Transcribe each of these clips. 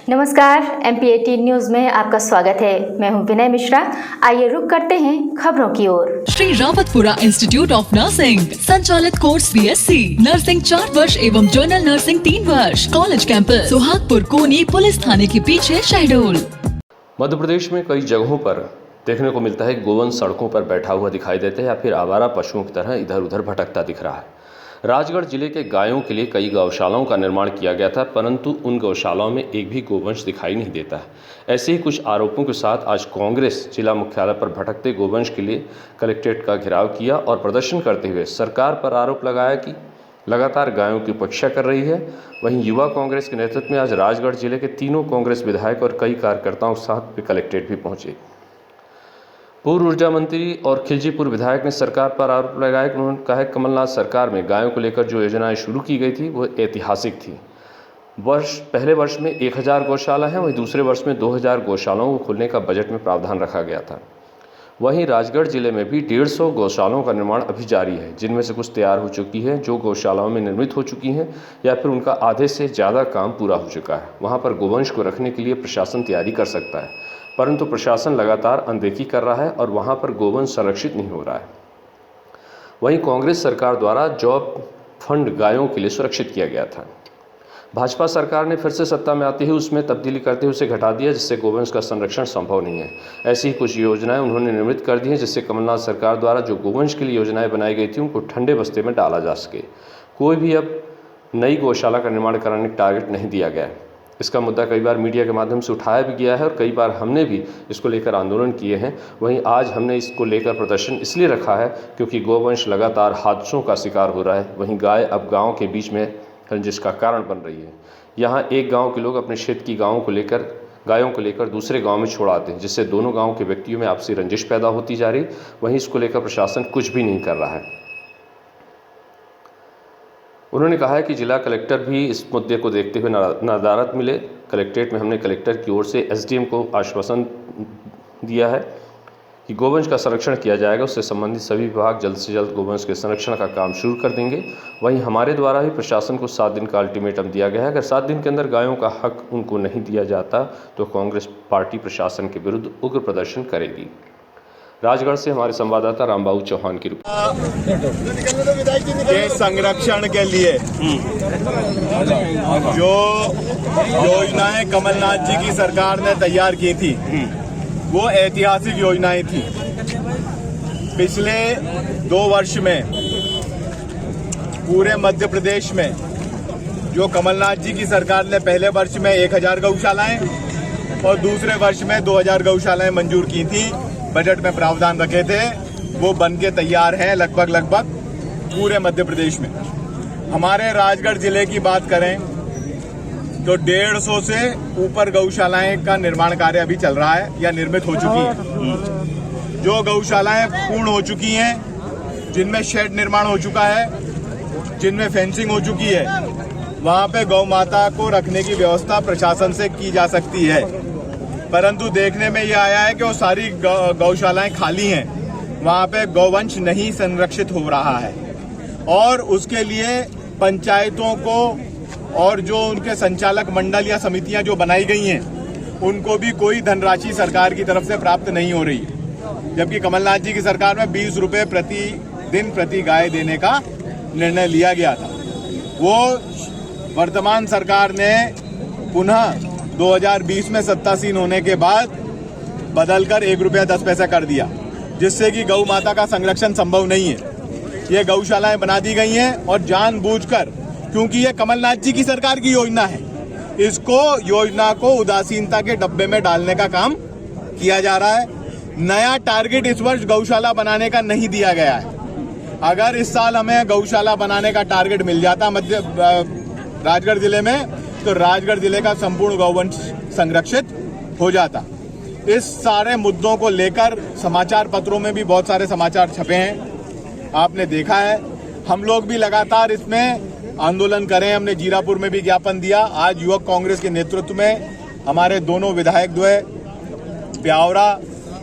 नमस्कार, MP18 news में आपका स्वागत है। मैं हूं विनय मिश्रा। आइए रुक करते हैं खबरों की ओर। Shri Rawatpura institute of nursing संचालित कोर्स BSc नर्सिंग 4 वर्ष एवं जनरल नर्सिंग 3 वर्ष। कॉलेज कैंपस सुहागपुर कोनी पुलिस थाने के पीछे शहडोल। मध्य प्रदेश में कई जगहों पर देखने को मिलता है गोवंश सड़कों पर बैठा हुआ दिखाई देता है या फिर आवारा पशुओं की तरह इधर उधर भटकता दिख रहा है। राजगढ़ जिले के गायों के लिए कई गौशालाओं का निर्माण किया गया था, परंतु उन गौशालाओं में एक भी गोवंश दिखाई नहीं देता है। ऐसे ही कुछ आरोपों के साथ आज कांग्रेस जिला मुख्यालय पर भटकते गोवंश के लिए कलेक्ट्रेट का घेराव किया और प्रदर्शन करते हुए सरकार पर आरोप लगाया कि लगातार गायों की उपेक्षा कर रही है। वहीं युवा कांग्रेस के नेतृत्व में आज राजगढ़ जिले के तीनों कांग्रेस विधायक और कई कार्यकर्ताओं के साथ कलेक्ट्रेट भी पहुंचे। पूर्व ऊर्जा मंत्री और खिलजीपुर विधायक ने सरकार पर आरोप लगाया कि उन्होंने कहा कि कमलनाथ सरकार में गायों को लेकर जो योजनाएं शुरू की गई थी वो ऐतिहासिक थी। पहले वर्ष में 1000 गौशाला हैं, वहीं दूसरे वर्ष में 2000 गौशालाओं को खोलने का बजट में प्रावधान रखा गया था। वहीं राजगढ़ जिले में भी 150 गौशालाओं का निर्माण अभी जारी है, जिनमें से कुछ तैयार हो चुकी है, जो गौशालाओं में निर्मित हो चुकी हैं या फिर उनका आधे से ज़्यादा काम पूरा हो चुका है। वहाँ पर गोवंश को रखने के लिए प्रशासन तैयारी कर सकता है, परंतु प्रशासन लगातार अनदेखी कर रहा है और वहाँ पर गोवंश संरक्षित नहीं हो रहा है। वहीं कांग्रेस सरकार द्वारा जॉब फंड गायों के लिए सुरक्षित किया गया था। भाजपा सरकार ने फिर से सत्ता में आते ही उसमें तब्दीली करते हुए उसे घटा दिया, जिससे गोवंश का संरक्षण संभव नहीं है। ऐसी ही कुछ योजनाएं उन्होंने निर्मित कर दी हैं, जिससे कमलनाथ सरकार द्वारा जो गोवंश के लिए योजनाएं बनाई गई थी उनको ठंडे बस्ते में डाला जा सके। कोई भी अब नई गौशाला का निर्माण कराने का टारगेट नहीं दिया गया है। इसका मुद्दा कई बार मीडिया के माध्यम से उठाया भी गया है और कई बार हमने भी इसको लेकर आंदोलन किए हैं। वहीं आज हमने इसको लेकर प्रदर्शन इसलिए रखा है क्योंकि गोवंश लगातार हादसों का शिकार हो रहा है। वहीं गाय अब गाँव के बीच में रंजिश का कारण बन रही है। यहाँ एक गांव के लोग अपने क्षेत्र की गायों को लेकर दूसरे गांव में छोड़ आते हैं, जिससे दोनों गांव के व्यक्तियों में आपसी रंजिश पैदा होती जा रही। वहीं इसको लेकर प्रशासन कुछ भी नहीं कर रहा है। उन्होंने कहा है कि जिला कलेक्टर भी इस मुद्दे को देखते हुए नदारद मिले। कलेक्ट्रेट में हमने कलेक्टर की ओर से SDM को आश्वासन दिया है कि गोवंश का संरक्षण किया जाएगा। उससे संबंधित सभी विभाग जल्द से जल्द गोवंश के संरक्षण का काम शुरू कर देंगे। वहीं हमारे द्वारा भी प्रशासन को 7 दिन का अल्टीमेटम दिया गया है। अगर 7 दिन के अंदर गायों का हक उनको नहीं दिया जाता तो कांग्रेस पार्टी प्रशासन के विरुद्ध उग्र प्रदर्शन करेगी। राजगढ़ से हमारे संवाददाता रामबाबू चौहान की रिपोर्ट। के संरक्षण के लिए जो योजनाएं कमलनाथ जी की सरकार ने तैयार की थी वो ऐतिहासिक योजनाएं थी। पिछले 2 वर्ष में पूरे मध्य प्रदेश में जो कमलनाथ जी की सरकार ने पहले वर्ष में 1000 गौशालाएं और दूसरे वर्ष में 2000 गौशालाएं मंजूर की थी, बजट में प्रावधान रखे थे, वो बन के तैयार हैं लगभग पूरे मध्य प्रदेश में। हमारे राजगढ़ जिले की बात करें तो 150 से ऊपर गौशालाएं का निर्माण कार्य अभी चल रहा है या निर्मित हो चुकी है। जो गौशालाएं पूर्ण हो चुकी हैं, जिनमें शेड निर्माण हो चुका है, जिनमें फेंसिंग हो चुकी है, वहां पे गौ माता को रखने की व्यवस्था प्रशासन से की जा सकती है। परंतु देखने में यह आया है कि वो सारी गौशालाएं खाली हैं, वहां पे गौवंश नहीं संरक्षित हो रहा है और उसके लिए पंचायतों को और जो उनके संचालक मंडल या समितियां जो बनाई गई हैं उनको भी कोई धनराशि सरकार की तरफ से प्राप्त नहीं हो रही, जबकि कमलनाथ जी की सरकार में 20 रुपए प्रति गाय देने का निर्णय लिया गया था। वो वर्तमान सरकार ने पुनः 2020 में सत्तासीन होने के बाद बदलकर 1 रुपया 10 पैसा कर दिया, जिससे कि गौ माता का संरक्षण संभव नहीं है। ये गौशालाएं बना दी गई हैं और जानबूझकर, क्योंकि ये कमलनाथ जी की सरकार की योजना है, इसको योजना को उदासीनता के डब्बे में डालने का काम किया जा रहा है। नया टारगेट इस वर्ष गौशाला बनाने का नहीं दिया गया है। अगर इस साल हमें गौशाला बनाने का टारगेट मिल जाता राजगढ़ जिले में, तो राजगढ़ जिले का संपूर्ण गौवंश संरक्षित हो जाता। इस सारे मुद्दों को लेकर समाचार पत्रों में भी बहुत सारे समाचार छपे हैं, आपने देखा है। हम लोग भी लगातार इसमें आंदोलन करें। हमने जीरापुर में भी ज्ञापन दिया। आज युवक कांग्रेस के नेतृत्व में हमारे दोनों विधायक द्वय ब्यावरा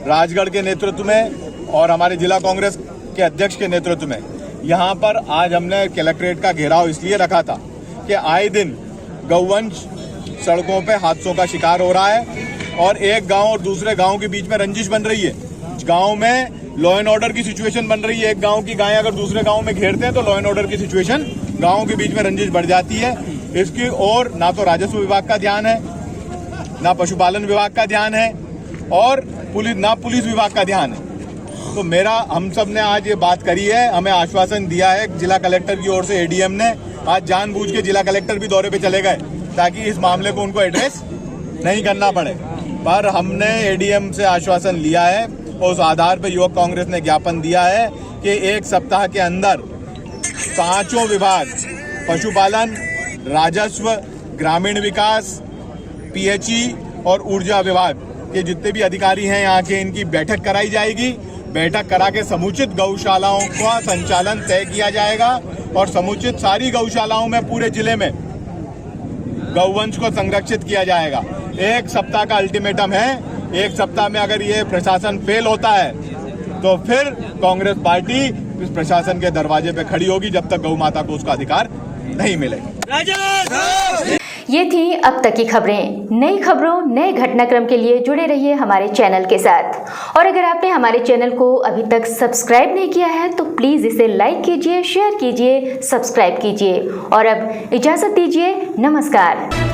राजगढ़ के नेतृत्व में और हमारे जिला कांग्रेस के अध्यक्ष के नेतृत्व में यहाँ पर आज हमने कलेक्ट्रेट का घेराव इसलिए रखा था कि आए दिन गौवंश सड़कों पे हादसों का शिकार हो रहा है और एक गांव और दूसरे गांव के बीच में रंजिश बन रही है। गांव में लॉ एंड ऑर्डर की सिचुएशन बन रही है। एक गांव की गायें अगर दूसरे गांव में घेरते हैं तो लॉ एंड ऑर्डर की सिचुएशन गांव के बीच में रंजिश बढ़ जाती है। इसकी और ना तो राजस्व विभाग का ध्यान है, ना पशुपालन विभाग का ध्यान है और पुलिस विभाग का ध्यान है। तो हम सब ने आज ये बात करी है, हमें आश्वासन दिया है जिला कलेक्टर की ओर से। एडीएम ने आज जानबूझ के जिला कलेक्टर भी दौरे पे चले गए ताकि इस मामले को उनको एड्रेस नहीं करना पड़े। पर हमने एडीएम से आश्वासन लिया है और उस आधार पर युवक कांग्रेस ने ज्ञापन दिया है कि 1 सप्ताह के अंदर 5 विभाग, पशुपालन, राजस्व, ग्रामीण विकास, पीएचई और ऊर्जा विभाग के जितने भी अधिकारी हैं यहाँ के, इनकी बैठक कराई जाएगी। बैठक करा के समुचित गौशालाओं का संचालन तय किया जाएगा और समुचित सारी गौशालाओं में पूरे जिले में गौवंश को संरक्षित किया जाएगा। 1 सप्ताह का अल्टीमेटम है। 1 सप्ताह में अगर ये प्रशासन फेल होता है तो फिर कांग्रेस पार्टी इस प्रशासन के दरवाजे पे खड़ी होगी जब तक गौ माता को उसका अधिकार नहीं मिलेगा। ये थी अब तक की खबरें। नई खबरों, नए घटनाक्रम के लिए जुड़े रहिए हमारे चैनल के साथ। और अगर आपने हमारे चैनल को अभी तक सब्सक्राइब नहीं किया है तो प्लीज़ इसे लाइक कीजिए, शेयर कीजिए, सब्सक्राइब कीजिए। और अब इजाज़त दीजिए। नमस्कार।